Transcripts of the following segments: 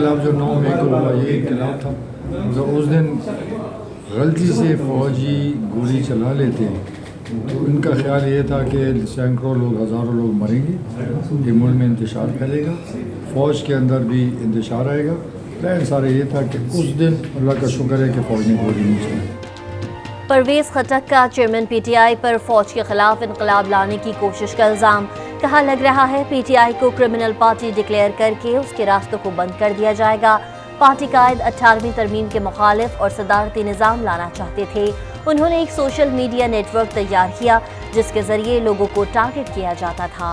इनकलाब जो 9 मई को हुआ ये इनकलाब था, मगर उस दिन गलती से फ़ौजी गोली चला लेते तो इनका ख्याल ये था कि सैकड़ों लोग, हज़ारों लोग मरेंगे, ये मुल्क में इंतशार फैलेगा, फ़ौज के अंदर भी इंतशार आएगा। प्लान सारा ये था कि उस दिन अल्लाह का शुक्र है कि फ़ौज ने गोली नहीं चलाई। परवेज़ खटक का चेयरमैन पीटीआई पर फौज के खिलाफ इनकलाब लाने की कोशिश का इल्ज़ाम। कहा, लग रहा है पीटीआई को क्रिमिनल पार्टी डिक्लेयर करके उसके रास्तों को बंद कर दिया जाएगा। पार्टी कायद 18वीं तरमीम के मुखालिफ और सदारती निज़ाम लाना चाहते थे। उन्होंने एक सोशल मीडिया नेटवर्क तैयार किया जिसके जरिए लोगों को टारगेट किया जाता था।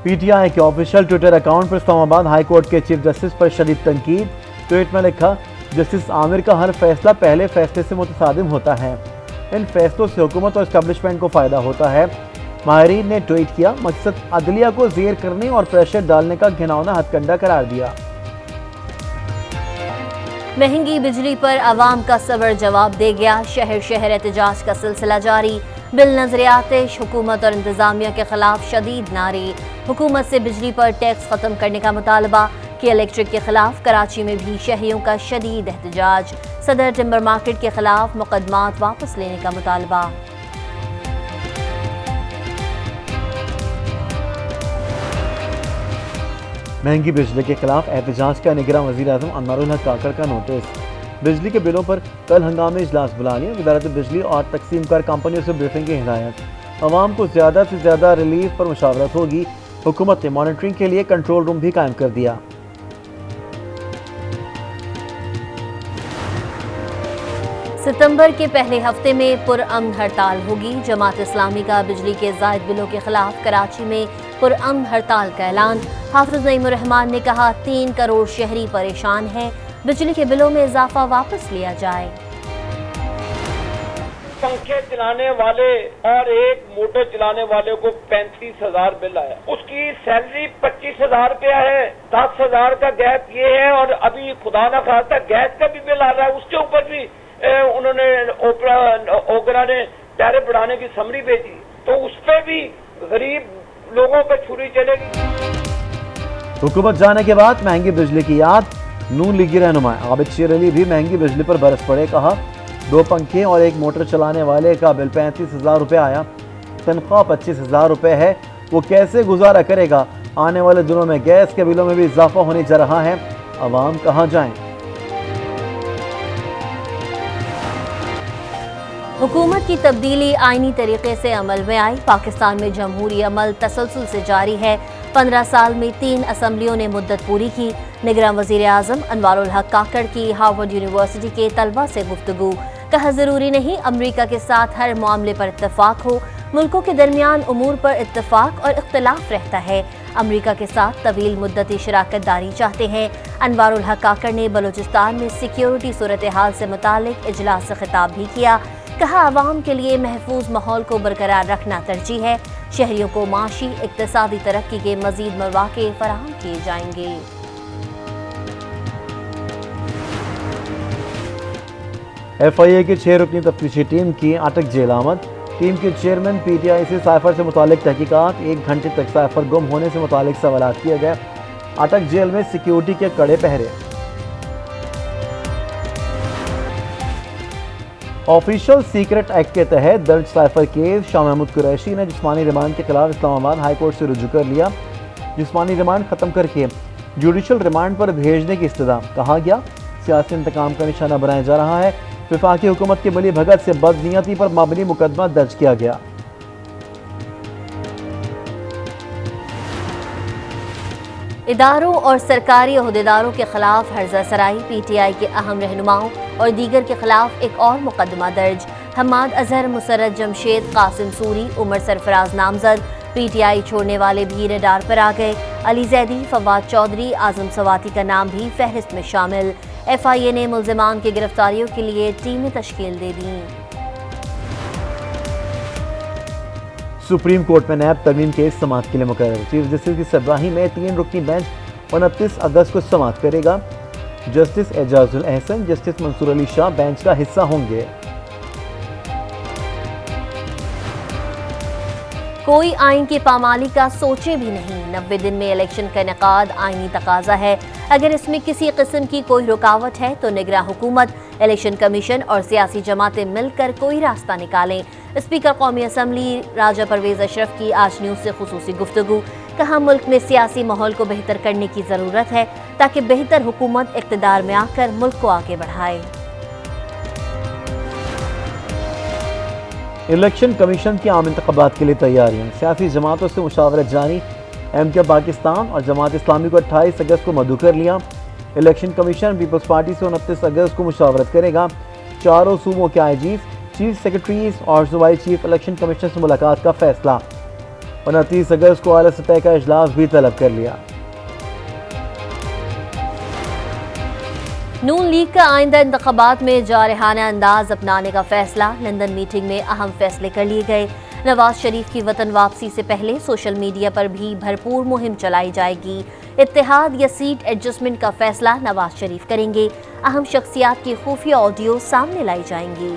पीटीआई के ऑफिशियल ट्विटर अकाउंट पर इस्लामाबाद हाई कोर्ट के चीफ जस्टिस पर शदीद तनकीद। ट्वीट में लिखा, जस्टिस आमिर का हर फैसला पहले फैसले से मुतसादिम होता है। इन फैसलों से हुकूमत और एस्टेब्लिशमेंट को फायदा होता है। माहिरीन ने ट्वीट किया, मकसद अदलिया को जेर करने और प्रेशर डालने का घिनौना हथकंडा करार दिया। महंगी बिजली पर आवाम का सबर जवाब दे गया। शहर शहर एहतजाज का सिलसिला जारी। बिल नजर आतिश, हुकूमत और इंतजामिया के खिलाफ शदीद नारे। हुकूमत से बिजली पर टैक्स खत्म करने का मुतालबा। कि इलेक्ट्रिक के खिलाफ कराची में भी शहरियों का शदीद एहतजाज। सदर टिम्बर मार्केट के खिलाफ मुकदमात वापस लेने का मुतालबा। महंगी बिजली के खिलाफ एहतजाज का निगरान वज़ीर आज़म अनवारुल हक काकड़ का नोटिस। बिजली के बिलों पर कल हंगामी इजलास बुला लिया। वज़ारत बिजली और तकसीम कार कंपनियों से ब्रीफिंग की हिदायत। अवाम को ज़्यादा से ज़्यादा रिलीफ पर मुशावरत होगी। हुकूमत ने मॉनिटरिंग के लिए कंट्रोल रूम भी कायम कर दिया। सितंबर के पहले हफ्ते में पुरअमन हड़ताल होगी। जमात इस्लामी का बिजली के ज़ायद बिलों के खिलाफ कराची में पुरअमन हड़ताल का ऐलान। हाफिज नईमुर रहमान ने कहा, 3 करोड़ शहरी परेशान हैं, बिजली के बिलों में इजाफा वापस लिया जाए। पंखे चलाने वाले और एक मोटर चलाने वाले को 35,000 बिल आया। उसकी सैलरी 25,000 रुपया है। 10,000 का गैप ये है और अभी खुदा ना खास्ता गैस का भी बिल आ रहा है। उसके ऊपर भी उन्होंने ओकरा ने टैरिफ बढ़ाने की समरी भेजी, तो उस पर भी गरीब लोगों पर छुरी चलेगी। हुकूमत जाने के बाद महंगी बिजली की याद। नून लीगी रहनुमा आबिद शेर अली भी महंगी बिजली पर बरस पड़े। कहा, 2 पंखे और एक मोटर चलाने वाले का बिल 35,000 रुपये आया। तनख्वाह 25,000 रुपये है, वो कैसे गुजारा करेगा। आने वाले दिनों में गैस के बिलों में भी इजाफा होने जा रहा है। अवाम कहाँ जाएं। हुकूमत की तब्दीली आईनी तरीके से अमल में आई। पाकिस्तान में जमहूरी अमल तसलसल से जारी है। 15 साल में 3 असम्बलियों ने मुद्दत पूरी की। निगरान वज़ीर आज़म अनवारुल हक काकड़ की हार्वर्ड यूनिवर्सिटी के तलबा से गुफ्तगू। कहा, ज़रूरी नहीं अमरीका के साथ हर मामले पर इत्तफाक हो। मुल्कों के दरमियान उमूर पर इत्तफाक और इख्तलाफ रहता है। अमरीका के साथ तवील मुद्दती शराकत दारी चाहते हैं। अनवारुल हक काकड़ ने बलूचिस्तान में सिक्योरिटी सूरत हाल से मुतालिक इजलास से खिताब भी किया। कहा, आवाम के लिए महफूज माहौल को बरकरार रखना तरजीह है। शहरियों को माशी इक्तसादी तरक्की के मजीद मौक़े फराहम किए जाएंगे। FIA की 6 रुकनी तफ्तीशी टीम की अटक जेल आमद। टीम के चेयरमैन PTI से साइफर से मुतालिक तहकीकात। 1 घंटे तक साइफर गुम होने से मुतालिक सवाल किए गए। अटक जेल में सिक्योरिटी के कड़े पहरे। ऑफिशियल सीक्रेट एक्ट के तहत दर्ज साइफर केस शाह महमूद कुरैशी ने जिस्मानी रिमांड के खिलाफ इस्लामाबाद हाई कोर्ट से रुजू कर लिया। जिस्मानी रिमांड खत्म करके जुडिशल रिमांड पर भेजने की इस्तदा। कहा गया, सियासी इंतकाम का निशाना बनाया जा रहा है। वफाकी हुकूमत की मिली भगत से बदनीयती पर मबनी मुकदमा दर्ज किया गया। इदारों और सरकारी अहदेदारों के खिलाफ हर्जा सराई। PTI के अहम रहनुमाओं और दीगर के खिलाफ एक और मुकदमा दर्ज। हम्माद अजहर, मुसर्रत जमशेद, कासिम सूरी, उमर सरफराज नामजद। PTI छोड़ने वाले भी रडार पर आ गए। अली जैदी, फवाद चौधरी, आजम सवाती का नाम भी फहरिस्त में शामिल। FIA ने मुल्जिमान की गिरफ्तारियों के लिए टीमें तश्कील दे दी। सुप्रीम कोर्ट में नैब तरमीम केस समाअत के लिए मुकर्रर। चीफ जस्टिस की सरबराही में 3 रुकनी बेंच 29 अगस्त को समाअत करेगा। Justice Ejazul Ahsan, justice Mansoor Ali Shah bench का हिस्सा होंगे। कोई आइन की पामाली का सोचे भी नहीं। 90 दिन में इलेक्शन का इनेकाद आइनी तकाजा है। अगर इसमें किसी किस्म की कोई रुकावट है तो निगरां हुकूमत, इलेक्शन कमीशन और सियासी जमातें मिलकर कोई रास्ता निकालें। स्पीकर कौमी असम्बली राजा परवेज अशरफ की आज न्यूज़ से खुसूसी गुफ्तगू। कहा, मुल्क में सियासी माहौल को बेहतर करने की ज़रूरत है ताकि बेहतर हुकूमत इक़्तिदार में आकर मुल्क को आगे बढ़ाए। इलेक्शन कमीशन की आम इंतखाबात के लिए तैयारियां, सियासी जमातों से मुशावरत जारी। MK पाकिस्तान और जमात इस्लामी को 28 अगस्त को मदऊ कर लिया। इलेक्शन कमीशन पीपल्स पार्टी से 29 अगस्त को मुशावरत करेगा। चारों सूबों के IGs, चीफ सेक्रेटरीज और सूबाई चीफ इलेक्शन कमिश्नर से मुलाकात का फैसला। 29 अगस्त को आला सतह का इजलास भी तलब कर लिया। नून लीग का आइंदा इंतखाबात में जारहाना अंदाज अपनाने का फैसला। लंदन मीटिंग में अहम फैसले कर लिए गए। नवाज शरीफ की वतन वापसी से पहले सोशल मीडिया पर भी भरपूर मुहिम चलाई जाएगी। इत्तेहाद या सीट एडजस्टमेंट का फैसला नवाज शरीफ करेंगे। अहम शख्सियात की खुफिया ऑडियो सामने लाई जाएंगी।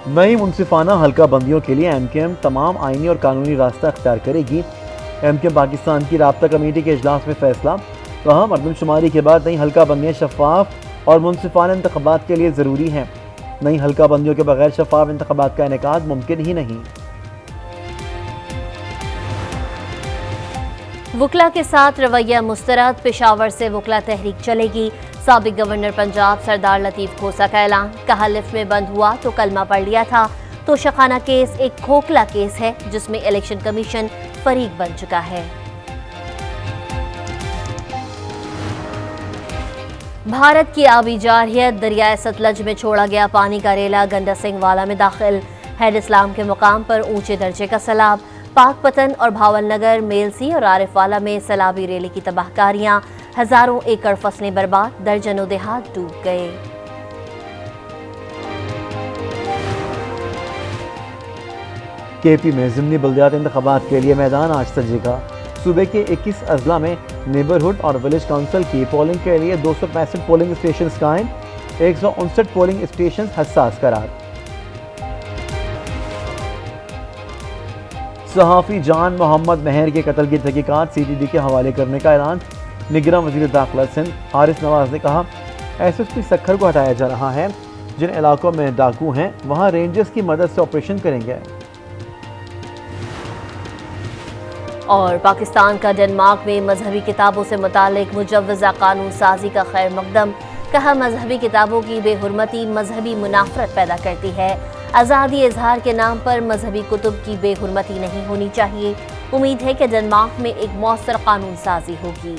नई मुनसिफाना हल्का बंदियों के लिए MKM तमाम आइनी और कानूनी रास्ता अख्तियार करेगी। MKM पाकिस्तान की राब्ता कमेटी के इजलास में फैसला। कहा, मरदमशुमारी के बाद नई हल्का बंदियाँ शफाफ और मुनसिफाना इंतखाबात के लिए ज़रूरी हैं। नई हल्का बंदियों के बगैर शफाफ इंतखाबात का इनेकाद मुमकिन ही नहीं। वुकला के साथ रवैया मुस्तरद। पेशावर से वुकला तहरीक चलेगी। साबिक गवर्नर पंजाब सरदार लतीफ खोसा का ऐलान। कहा, लिफ्ट में बंद हुआ तो कलमा पढ़ लिया था। तो शखाना केस एक खोखला केस है जिसमें इलेक्शन कमीशन फरीक बन चुका है। भारत की आबी जारहियत। दरियाए सतलज में छोड़ा गया पानी का रेला गंडा सिंह वाला में दाखिल। हेड इस्लाम के मुकाम पर ऊंचे दर्जे का सैलाब। पाकपतन और भावलनगर, मेलसी और आरिफवाला में सैलाबी रेले की तबाहकारियां। हजारों एकड़ फसलें बर्बाद, दर्जनों देहात डूब गए। KP में ज़िमनी बल्दियात इंतखाबात के लिए मैदान आज सजेगा। सूबे के 21 अजला में नेबरहुड और विलेज काउंसिल की पोलिंग के लिए 265 पोलिंग स्टेशन कायम। 159 पोलिंग स्टेशन हसास करार। सहाफ़ी जान मोहम्मद महर के कत्ल की तहकीकात CTD के हवाले करने का ऐलान। निगरान वज़ीर दाखिला सिंध हारिस नवाज ने कहा, SSP सक्खर को हटाया जा रहा है। जिन इलाकों में डाकू हैं वहाँ रेंजर्स की मदद से ऑपरेशन करेंगे। और पाकिस्तान का डेनमार्क में मजहबी किताबों से मुतालिक मुजव्वज़ा कानून साजी का खैर मकदम। कहा, मजहबी किताबों की बेहुरमती मजहबी मुनाफरत पैदा करती है। आज़ादी इजहार के नाम पर मजहबी कुतुब की बेहुरमती नहीं होनी चाहिए। उम्मीद है कि डेनमार्क में एक मौसर कानून साजी होगी।